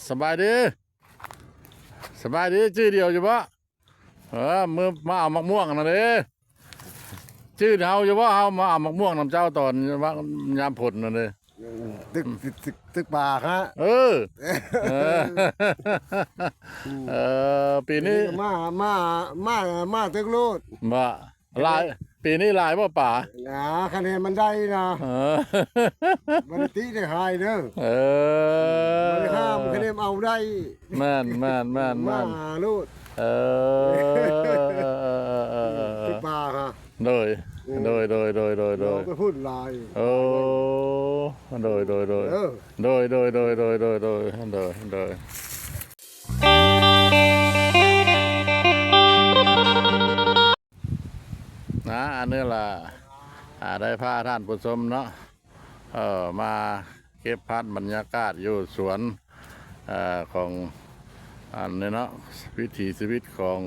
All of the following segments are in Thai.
สบายดีสบายดีชื่อเดียวอยู่ปะมือมาเอามะม่วงนะเด้ชื่อเฮาอยู่ปะเฮามาเอามะม่วงน้ำเจ้าตอนว่ายามผลนะเด้ตึกปากฮะเออเออปีนี้มาตึกโลดมาลายปีนี้ลายว่าป่าคะแนนมันได้นะเออมันตีได้หายเด้อเอมันห้ามคะแนนเอาได้แม่นมาลูดเอตึกปากฮะโดยไปพูดลายโอ้โดยนะอันนี้ล่ะได้พาท่านผู้ชมเนาะมาเก็บภาพบรรยากาศอยู่สวนของอันนี้เนาะวิถีชีวิตของ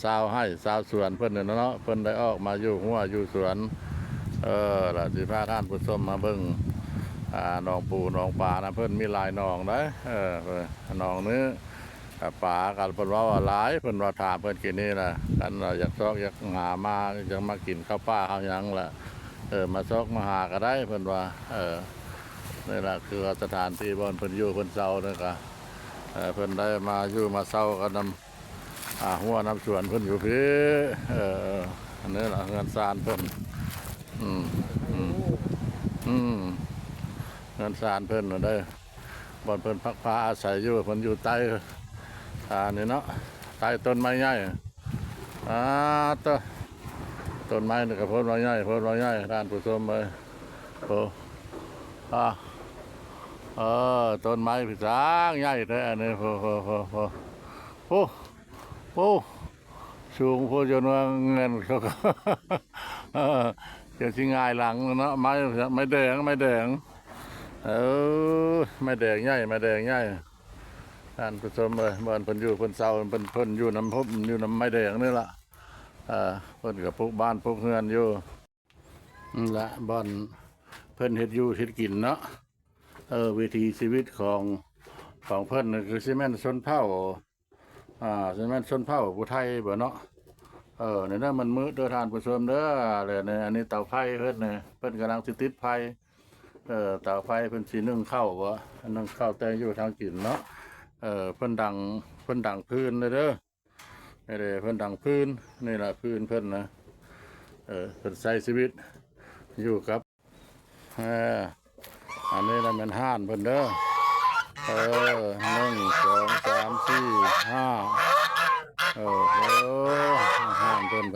ชาวให้ชาวสวนเพิ่นเนาะเพิ่นได้ออกมาอยู่หัวอยู่สวนล่ะสิพาท่านผู้ชมมาเบิ่งหนองปูหนองปลานะเพิ่นมีหลายหนองได้หนองนี้ปลากันเพิ่นว่าหลายเพิ่นว่าถามเพิ่นกินนี่ล่ะกันอยากซอกอยากหามาอยากมากินข้าวปลาข้าวหยังล่ะมาซอกมาหาก็ได้เพิ่นว่านี่ล่ะคือสถานที่บ่อนเพิ่นอยู่เพิ่นเซาเนี่ยก็เพิ่นได้มาอยู่มาเซากันนำหัวน้ำสวนเพิ่นอยู่พี่อันนี้ล่ะเงินซานเพิ่นเงินซานเพิ่นได้บ่อนเพิ่นพักผ้าอาศัยอยู่เพิ่นอยู่ใต้นี่เนาะใต้ต้นไม้ใหญ่ต้นไม้นี่ก็เพิ่นว่าใหญ่ด้านผู้ชมเลยโอ้ต้นไม้พิจารใหญ่แท้นี่โอ้สูงพอจนว่าเงินเขาก็จะสิง่ายหลังเนาะไม้แดงไม่แดงใหญ่ท่านผู้ชมเลยบ้านเพิ่นอยู่เพิ่นเศร้าเพิ่นอยู่น้ำพบอยู่น้ำไม้แดงนี่ล่ะเพิ่นกับพวกบ้านพวกเฮือนอยู่นี่ละบ้านเพิ่นเฮ็ดอยู่เฮ็ดกินเนาะวิถีชีวิตของเพิ่นคือซีเมนต์ชนเผ่าซีเมนต์ชนเผ่าผู้ไทยบ่เนาะเนี่ยนะมันมืดเด้อท่านผู้ชมเด้อเลยเนี่ยอันนี้เตาไฟเพิ่นเนี่ยเพิ่นกำลังติดไฟเตาไฟเพิ่นสีนึ่งข้าวบ่นึ่งข้าวแต่อยู่ทางกินเนาะเพิ่นดังพื้นเลยเด้อนี่เลยเพิ่นดังพื้นนี่แหละพื้นเพิ่นนะเพิ่นใช้ชีวิตอยู่กับอันนี้นะมันห้านเพิ่นเด้อ1 2 3 4 5ห้านเพิ่น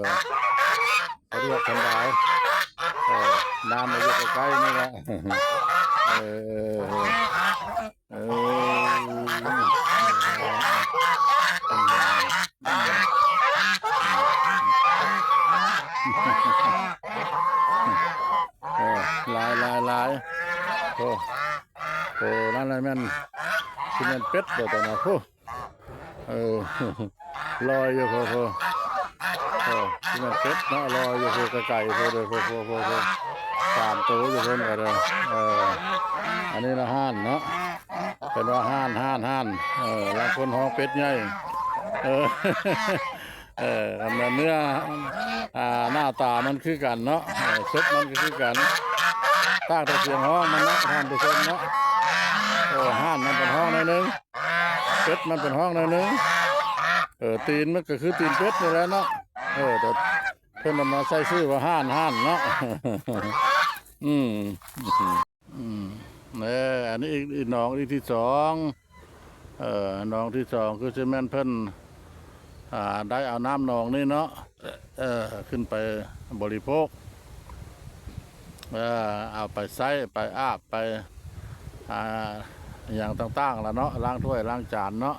เขาเรียกกันได้น้ำมาอยู่ใกล้ๆนี่แหละลายโอ้นั่นอะไรแม่นที่มันเป็ดตัวตัวนั้นลอยอยู่ที่มันเป็ดเนาะลอยอยู่ไก่ตามตัวอยู่เพิ่นก็เลยอันนี้ละห้านเนาะเป็นว่าห้านบางคนห้องเป็ดใหญ่อันนั้นเนื้อหน้าตามันคือกันเนาะซุปมันคือกันตั้งแต่เสียงห้องมันนะท่านผู้ชมเนาะห้านมันเป็นห้องหนึ่งเป็ดมันเป็นห้องหนึ่งตีนมันก็คือตีนเป็ดนี่แหละเนาะแต่เพิ่นมาใส่ชื่อว่าห้านเนาะอันนี้อีกหนองที่สองหนองที่สองคือซีเมนต์เพิ่นได้เอาน้ำหนองนี่เนาะขึ้นไปบริโภคเอาไปใช้ไปอาบไปอย่างต่างๆแล้วเนาะล้างถ้วยล้างจานเนาะ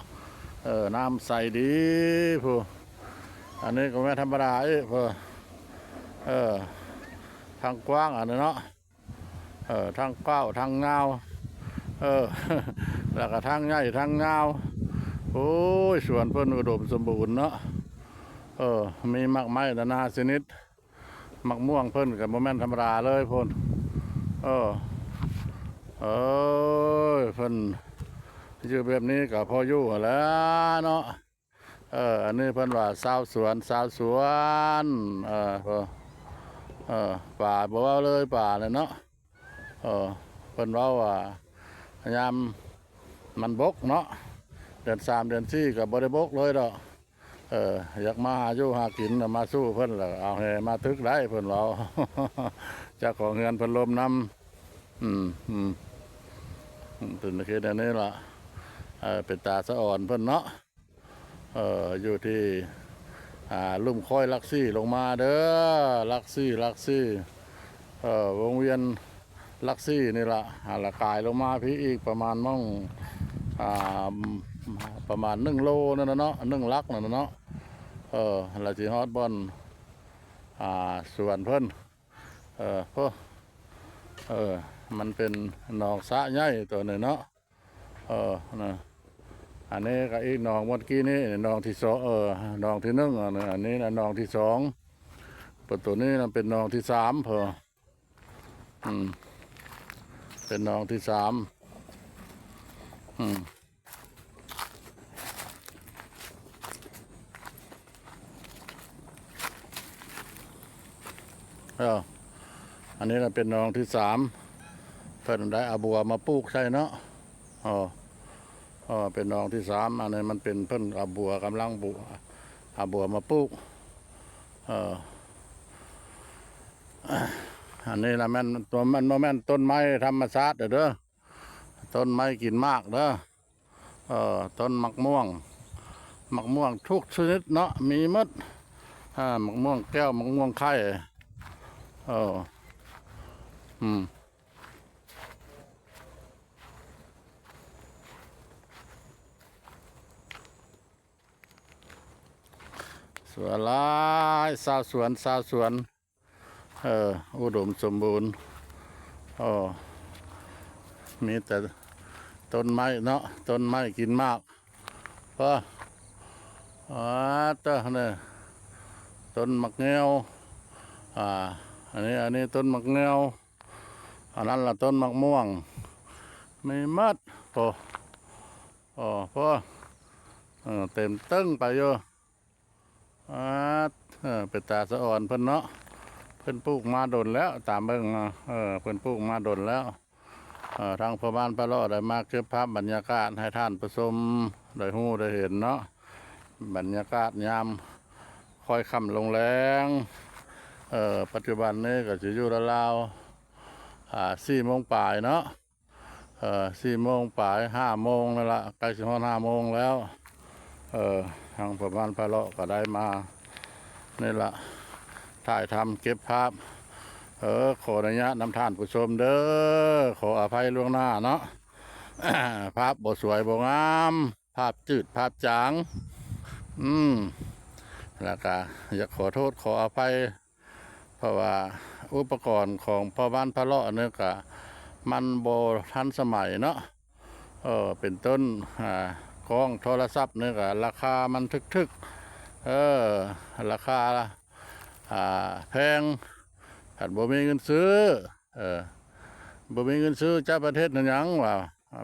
น้ำใสดีผู้อันนี้ก็ไม่ธรรมดาผู้ทางกว้างอันนี้เนาะทางเก้าทางเงาแล้วก็ทางใหญ่ทางเงาโอ้ยสวนเพิ่นอุดมสมบูรณ์เนาะมีมากไม้นานาชนิดมักม่วงเพิ่นกับโมเมนต์ธรรมดาเลยพ่น เอ้ยเพิ่นอยู่แบบนี้ก็พออยู่หั้นแหล้วเนาะอันนี้เพิ่นว่าสาวสวนเออป่าบ่เว้าเลยป่าเลยเนาะเออเพิ่นเว้าว่ายามมันบกเนาะเดือน3เดือน4ก็บ่ได้บกเลยดอกอยากมาหาอยู่หากินน่ะมาสู้เพิ่นแล้วเอาแหมาตึกได้เพิ่นเว้า เจ้าของเฮือนเพิ่นลมน้ำตื่นคืนอันนี้ล่ะเป็นตาสะอ่อนเพิ่นเนาะอยู่ที่ลุ่มค่อยลักซี่ลงมาเด้อลักซี่วงเวียนลักซี่นี่ละละกายลงมาพี่อีกประมาณมั่งอ่าประมาณ1 โลนั่นนะเนาะ1 ลักนั่นนะเนาะละจีฮอดบอนสวนเพิ่นเพราะมันเป็นหนองสระใหญ่ตัวหนึ่งเนาะนะอันนี้ก็อีกหนองเมื่อกี้นี่หนองที่2หนองที่1อันนี้นะหนองที่2ประตูนี้นะเป็นหนองที่3เป็นหนองที่3อันนี้นะเป็นหนองที่3เพิ่นได้เอาบัวมาปลูกใช่เนาะเป็นหนองที่3อันนี้มันเป็นเพิ่นเอาบัวกำลังปลูกเอาบัวมาปลูกอันนี้นะแม่นตัวมันโมแม่นต้นไม้ธรรมชาติเด้อต้นไม้กินมากเด้อต้นมะม่วงทุกชนิดเนาะมีหมดมะม่วงแก้วมะม่วงไข่สวนหลายชาวสวนอุดมสมบูรณ์มีแต่ต้นไม้เนาะต้นไม้กินมากก็เนี่ยต้นมะเงวอันนี้ต้นมะเงวอันนั้นละต้นมะม่วงไม่มัดพอเต็มตึ้งไปอยู่เป็นตาสะอ่อนเพิ่นเนาะเพิ่นปลูกมาดนแล้วตามเบิ่งเพิ่นปลูกมาดนแล้วทางพ่อบ้านป้าเลาะได้มาเก็บภาพบรรยากาศให้ท่านผู้ชมได้ฮู้ได้เห็นเนาะบรรยากาศยามค่อยค่ำลงแรงปัจจุบันนี้ก็จะอยู่ราว4 โมงปลายเนาะ4 โมงปลาย5 โมงนั่นละใกล้จะฮอด5 โมงแล้วทางพ่อบ้านป้าเลาะก็ได้มานี่ละถ่ายทำเก็บภาพขออนุญาตนำท่านผู้ชมเด้อขออภัยล่วงหน้าเนาะภาพบ่สวยบ่งามภาพจืดภาพจางแล้วก็อยากขอโทษขออภัยเพราะว่าอุปกรณ์ของพ่อบ้านพะเลาะเนี่ยก็มันบ่ทันสมัยเนาะเป็นต้นกล้องโทรศัพท์เนี่ยก็ราคามันทึกราคาแพงถ้าบ่มีเงินซื้อบ่มีเงินซื้อเจ้าประเทศนั่นหยังว่า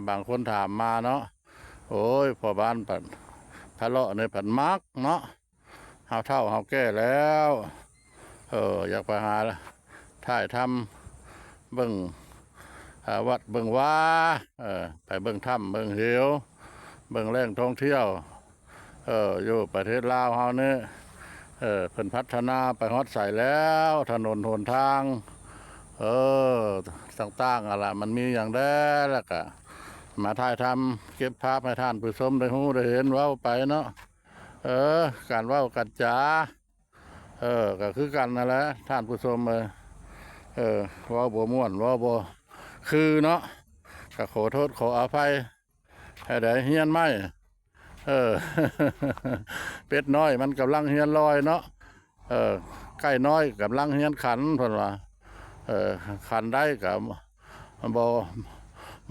บางคนถามมาเนาะโอ้ยพ่อบ้านผัดทะเลาะในผัดมักเนาะเฮาเฒ่าเฮาแก่แล้วอยากไปหาถ่ายทำเบิ่งวัดเบิ่งว่าไปเบิ่งถ้ำเบิ่งเหวเบิ่งแหล่งท่องเที่ยวอยู่ประเทศลาวเฮานี่เพิ่นพัฒนาไปฮอดใส่แล้วถนนหนทางต่างๆอะไรมันมีอย่างแด้แล้วก็มาถ่ายทำเก็บภาพให้ท่านผู้ชมได้ฮู้ได้เห็นเว้าไปเนาะการเว้ากันจ๋าก็คือกันนั่นแหละท่านผู้ชมเว้าบ่ม่วนเว้าบ่คือเนาะก็ขอโทษขออภัยให้ได้เฮียนไหมเป็ดน้อยมันกำลังเฮียนลอยเนาะไก่น้อยกำลังเฮียนขันเพิ่นว่าขันได้กับบ่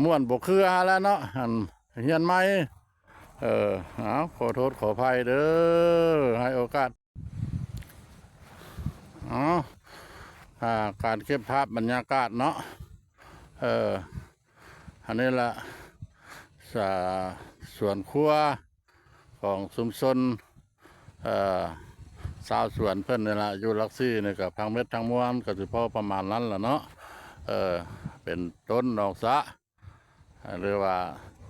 ม่วนบ่คือแล้วเนาะเฮียนไหมขอโทษขออภัยเด้อให้โอกาสการเก็บภาพบรรยากาศเนาะ อันนี้ละสาสวนครัวของชุมชนชาวสวนเพิ่นนี่ละอยู่ลักซี่นี่กับพังเม็ดทั้งมวลก็สิพอประมาณนั้นล่ะเนาะเป็นต้นดอกสะหรือว่า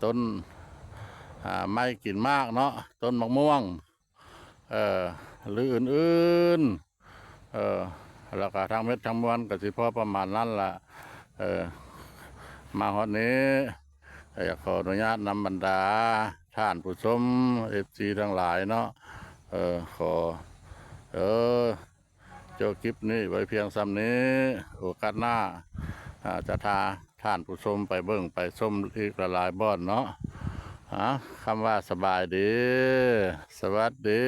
ต้นไม่กินมากเนาะต้นมะม่วงหรืออื่นๆแล้วก็ทางเม็ดทางมวลก็สิพอประมาณนั้นล่ะมาฮอดนี้อยากขออนุญาตนำบรรดาท่านผู้ชมFCทั้งหลายเนาะขอเจ้าคลิปนี้ไว้เพียงซ้ำนี้โอกาสหน้าจะพาท่านผู้ชมไปเบิ่งไปชมอีกหลายๆบ่อนเนาะคำว่าสบายดี สวัสดี